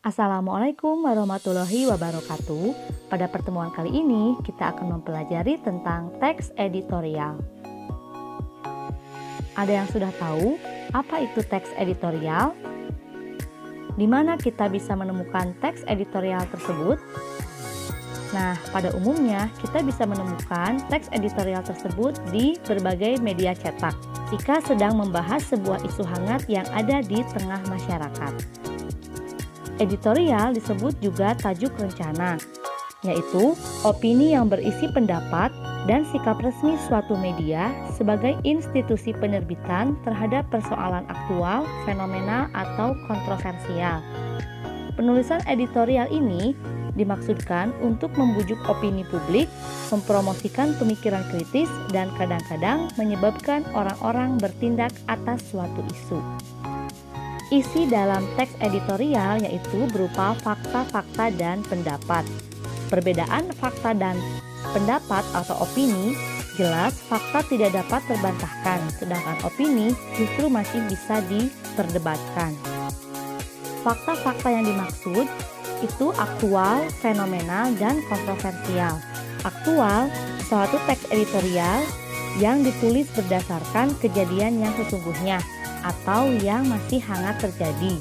Assalamualaikum warahmatullahi wabarakatuh. Pada pertemuan kali ini, kita akan mempelajari tentang teks editorial. Ada yang sudah tahu apa itu teks editorial? Di mana kita bisa menemukan teks editorial tersebut? Nah, pada umumnya kita bisa menemukan teks editorial tersebut di berbagai media cetak jika sedang membahas sebuah isu hangat yang ada di tengah masyarakat. Editorial disebut juga tajuk rencana, yaitu opini yang berisi pendapat dan sikap resmi suatu media sebagai institusi penerbitan terhadap persoalan aktual, fenomena, atau kontroversial. Penulisan editorial ini dimaksudkan untuk membujuk opini publik, mempromosikan pemikiran kritis, dan kadang-kadang menyebabkan orang-orang bertindak atas suatu isu. Isi dalam teks editorial yaitu berupa fakta-fakta dan pendapat. Perbedaan fakta dan pendapat atau opini, jelas fakta tidak dapat terbantahkan, sedangkan opini justru masih bisa diperdebatkan. Fakta-fakta yang dimaksud itu aktual, fenomenal, dan kontroversial. Aktual, suatu teks editorial yang ditulis berdasarkan kejadian yang sesungguhnya atau yang masih hangat terjadi.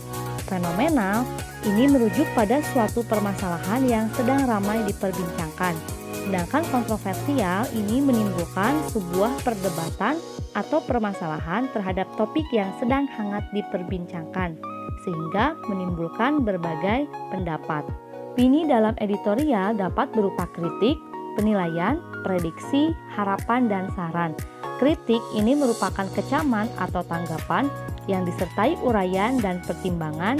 Fenomenal ini merujuk pada suatu permasalahan yang sedang ramai diperbincangkan. Sedangkan kontroversial ini menimbulkan sebuah perdebatan atau permasalahan terhadap topik yang sedang hangat diperbincangkan, sehingga menimbulkan berbagai pendapat. Opini dalam editorial dapat berupa kritik, penilaian, prediksi, harapan, dan saran. Kritik ini merupakan kecaman atau tanggapan yang disertai uraian dan pertimbangan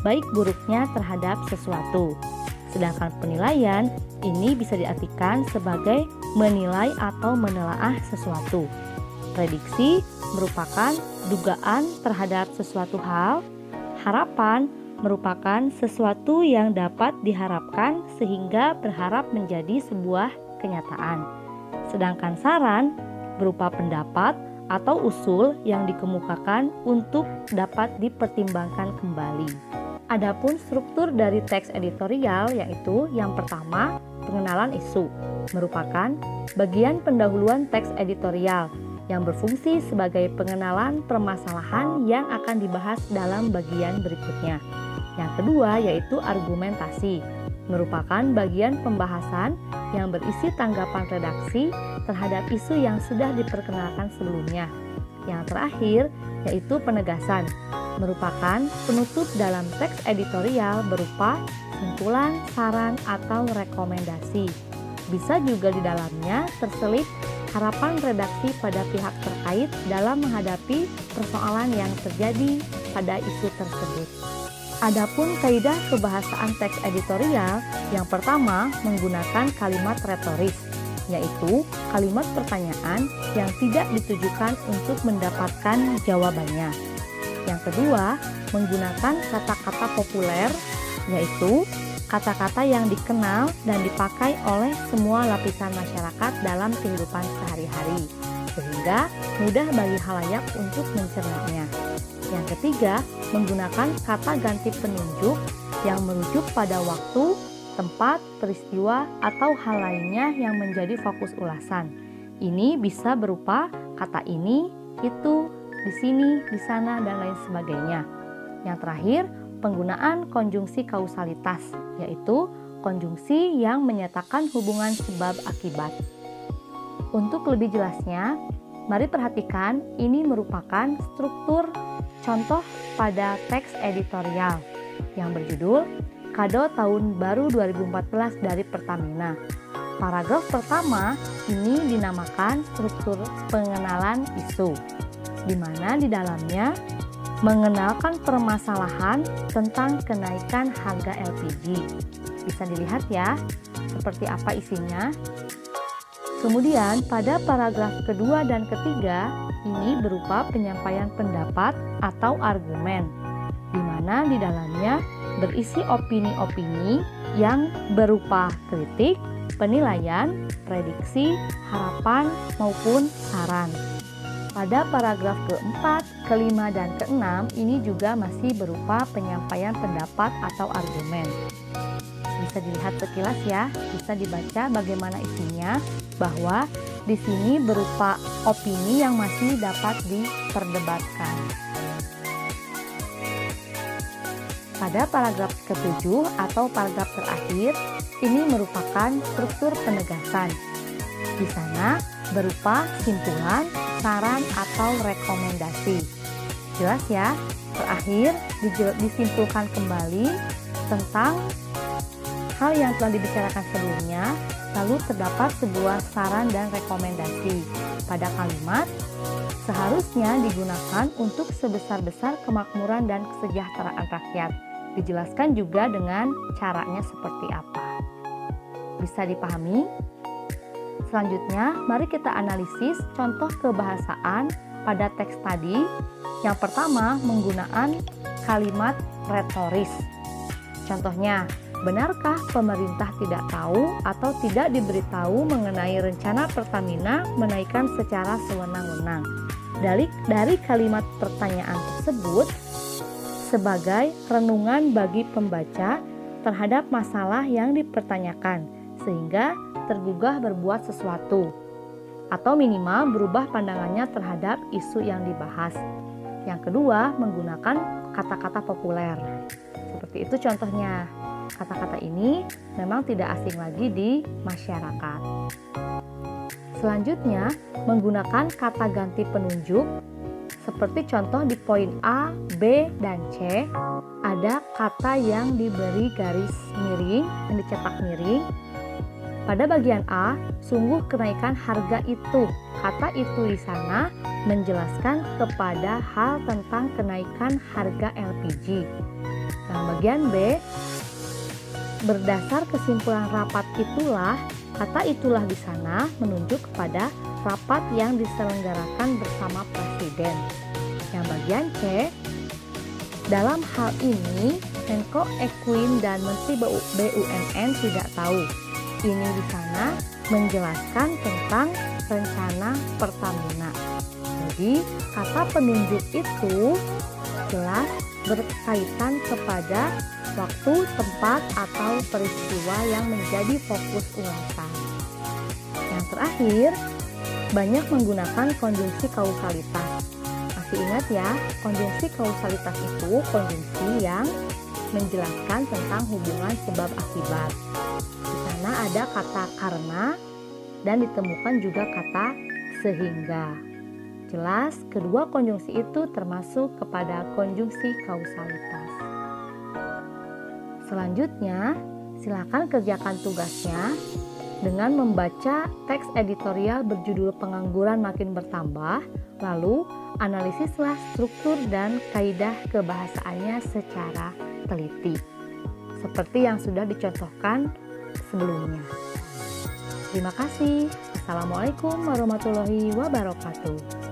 baik buruknya terhadap sesuatu. Sedangkan penilaian ini bisa diartikan sebagai menilai atau menelaah sesuatu. Prediksi merupakan dugaan terhadap sesuatu hal. Harapan merupakan sesuatu yang dapat diharapkan sehingga berharap menjadi sebuah kenyataan. Sedangkan saran berupa pendapat atau usul yang dikemukakan untuk dapat dipertimbangkan kembali. Adapun struktur dari teks editorial yaitu yang pertama, pengenalan isu, merupakan bagian pendahuluan teks editorial yang berfungsi sebagai pengenalan permasalahan yang akan dibahas dalam bagian berikutnya. Yang kedua yaitu argumentasi, merupakan bagian pembahasan yang berisi tanggapan redaksi terhadap isu yang sudah diperkenalkan sebelumnya. Yang terakhir yaitu penegasan, merupakan penutup dalam teks editorial berupa simpulan, saran, atau rekomendasi. Bisa juga di dalamnya terselip harapan redaksi pada pihak terkait dalam menghadapi persoalan yang terjadi pada isu tersebut. Adapun kaidah kebahasaan teks editorial, yang pertama menggunakan kalimat retoris, yaitu kalimat pertanyaan yang tidak ditujukan untuk mendapatkan jawabannya. Yang kedua, menggunakan kata-kata populer, yaitu kata-kata yang dikenal dan dipakai oleh semua lapisan masyarakat dalam kehidupan sehari-hari, sehingga mudah bagi khalayak untuk mencernanya. Yang ketiga, menggunakan kata ganti penunjuk yang merujuk pada waktu, tempat, peristiwa, atau hal lainnya yang menjadi fokus ulasan. Ini bisa berupa kata ini, itu, di sini, di sana, dan lain sebagainya. Yang terakhir, penggunaan konjungsi kausalitas, yaitu konjungsi yang menyatakan hubungan sebab akibat. Untuk lebih jelasnya, mari perhatikan ini merupakan struktur contoh pada teks editorial yang berjudul Kado Tahun Baru 2014 dari Pertamina. Paragraf pertama ini dinamakan struktur pengenalan isu, di mana di dalamnya mengenalkan permasalahan tentang kenaikan harga LPG. Bisa dilihat ya, seperti apa isinya. Kemudian pada paragraf kedua dan ketiga ini berupa penyampaian pendapat atau argumen, di mana di dalamnya berisi opini-opini yang berupa kritik, penilaian, prediksi, harapan, maupun saran. Pada paragraf keempat, kelima, dan keenam ini juga masih berupa penyampaian pendapat atau argumen. Bisa dilihat sekilas ya, bisa dibaca bagaimana isinya, bahwa di sini berupa opini yang masih dapat diperdebatkan. Pada paragraf ke-7 atau paragraf terakhir, ini merupakan struktur penegasan. Di sana berupa simpulan, saran, atau rekomendasi. Jelas ya? Terakhir, disimpulkan kembali tentang hal yang telah dibicarakan sebelumnya, lalu terdapat sebuah saran dan rekomendasi. Pada kalimat, seharusnya digunakan untuk sebesar-besar kemakmuran dan kesejahteraan rakyat. Dijelaskan juga dengan caranya seperti apa. Bisa dipahami? Selanjutnya, mari kita analisis contoh kebahasaan pada teks tadi. Yang pertama, menggunakan kalimat retoris. Contohnya, benarkah pemerintah tidak tahu atau tidak diberitahu mengenai rencana Pertamina menaikkan secara sewenang-wenang? Dari kalimat pertanyaan tersebut, sebagai renungan bagi pembaca terhadap masalah yang dipertanyakan, sehingga tergugah berbuat sesuatu, atau minimal berubah pandangannya terhadap isu yang dibahas. Yang kedua, menggunakan kata-kata populer. Seperti itu contohnya. Kata-kata ini memang tidak asing lagi di masyarakat. Selanjutnya, menggunakan kata ganti penunjuk. Seperti contoh di poin A, B, dan C, ada kata yang diberi garis miring, yang dicetak miring. Pada bagian A, sungguh kenaikan harga itu. Kata itu di sana menjelaskan kepada hal tentang kenaikan harga LPG. Nah, bagian B, berdasar kesimpulan rapat itulah, kata itulah di sana menunjuk kepada rapat yang diselenggarakan bersama Presiden. Yang bagian C, dalam hal ini Menko Equin dan Menteri BUMN tidak tahu. Ini di sana menjelaskan tentang rencana Pertamina. Jadi, kata penunjuk itu jelas berkaitan kepada waktu, tempat, atau peristiwa yang menjadi fokus ulasan. Yang terakhir, banyak menggunakan konjungsi kausalitas. Masih ingat ya, konjungsi kausalitas itu konjungsi yang menjelaskan tentang hubungan sebab akibat. Di sana ada kata karena dan ditemukan juga kata sehingga. Jelas, kedua konjungsi itu termasuk kepada konjungsi kausalitas. Selanjutnya, silakan kerjakan tugasnya dengan membaca teks editorial berjudul Pengangguran Makin Bertambah, lalu analisislah struktur dan kaidah kebahasaannya secara teliti, seperti yang sudah dicontohkan sebelumnya. Terima kasih. Assalamualaikum warahmatullahi wabarakatuh.